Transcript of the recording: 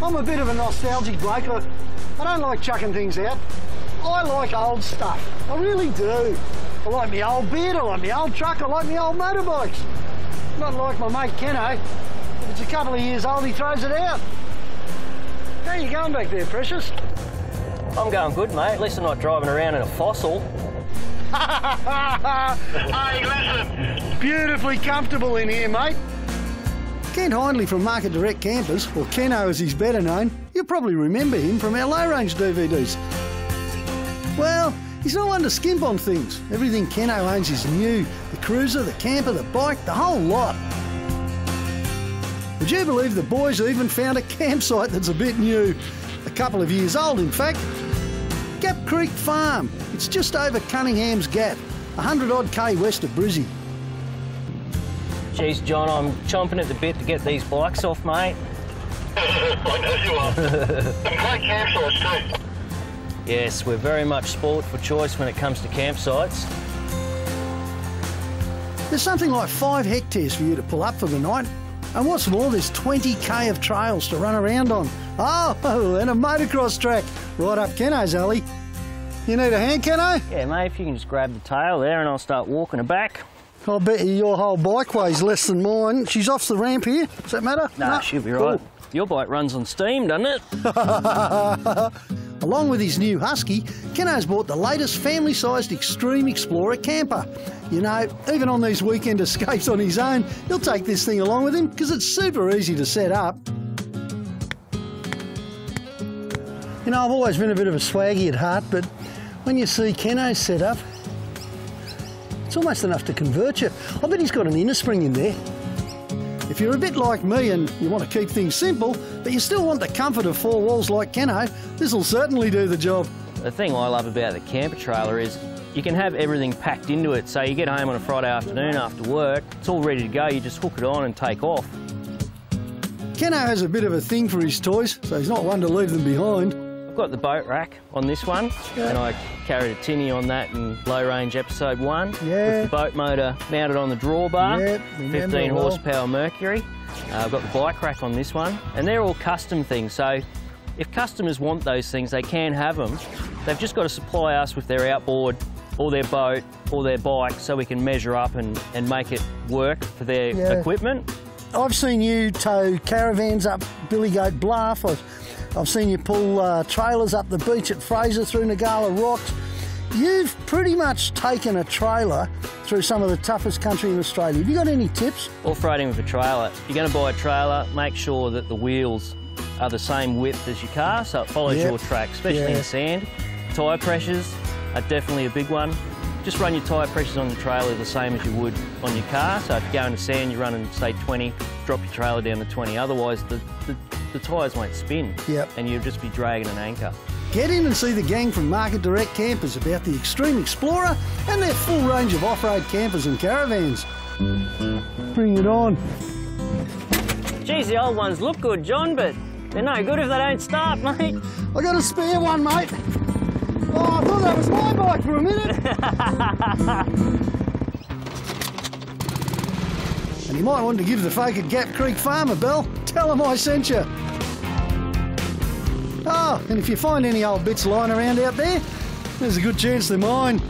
I'm a bit of a nostalgic bloke. I don't like chucking things out. I like old stuff. I really do. I like my old beard, I like my old truck, I like my old motorbikes. Not like my mate Keno. If it's a couple of years old, he throws it out. How you going back there, Precious? I'm going good, mate. At least I'm not driving around in a fossil. Hey, listen. Beautifully comfortable in here, mate. Kent Hindley from Market Direct Campers, or Keno as he's better known, you'll probably remember him from our low range DVDs. Well, he's not one to skimp on things. Everything Keno owns is new. The cruiser, the camper, the bike, the whole lot. Would you believe the boys even found a campsite that's a bit new? A couple of years old, in fact. Gap Creek Farm. It's just over Cunningham's Gap, 100 odd K west of Brizzy. Geez, John, I'm chomping at the bit to get these bikes off, mate. I know you are. And great campsites too. Yes, we're very much spoilt for choice when it comes to campsites. There's something like 5 hectares for you to pull up for the night. And what's more, there's 20K of trails to run around on. Oh, and a motocross track right up Keno's alley. You need a hand, Keno? Yeah, mate, if you can just grab the tail there and I'll start walking her back. I'll bet you your whole bike weighs less than mine. She's off the ramp here. Does that matter? Nah, she'll be right. Cool. Your bike runs on steam, doesn't it? Along with his new Husky, Keno's bought the latest family-sized Extreme Explorer camper. You know, even on these weekend escapes on his own, he'll take this thing along with him because it's super easy to set up. You know, I've always been a bit of a swaggy at heart, but when you see Keno's set up, it's almost enough to convert you. I bet he's got an inner spring in there. If you're a bit like me and you want to keep things simple, but you still want the comfort of 4 walls like Keno, this'll certainly do the job. The thing I love about the camper trailer is you can have everything packed into it. So you get home on a Friday afternoon after work, it's all ready to go, you just hook it on and take off. Keno has a bit of a thing for his toys, so he's not one to leave them behind. I've got the boat rack on this one, and I carried a tinny on that in Low Range episode 1 with the boat motor mounted on the drawbar, 15 horsepower Mercury. I've got the bike rack on this one, and they're all custom things, so if customers want those things, they can have them. They've just got to supply us with their outboard or their boat or their bike so we can measure up and make it work for their equipment. I've seen you tow caravans up Billygoat Bluff. I've seen you pull trailers up the beach at Fraser through Nagala Rocks. You've pretty much taken a trailer through some of the toughest country in Australia. Have you got any tips? Off-roading with a trailer. If you're going to buy a trailer, make sure that the wheels are the same width as your car, so it follows your track, especially in sand. Tyre pressures are definitely a big one. Just run your tyre pressures on the trailer the same as you would on your car. So if you go into sand, you're running, say, 20, drop your trailer down to 20. Otherwise, the tyres won't spin and you'll just be dragging an anchor. Get in and see the gang from Market Direct Campers about the Extreme Explorer and their full range of off-road campers and caravans. Bring it on. Geez, the old ones look good, John, but they're no good if they don't start, mate. I got a spare one, mate. Oh, I thought that was my bike for a minute. And you might want to give the folk at Gap Creek Farm a bell. Tell them I sent you. Oh, and if you find any old bits lying around out there, there's a good chance they're mine.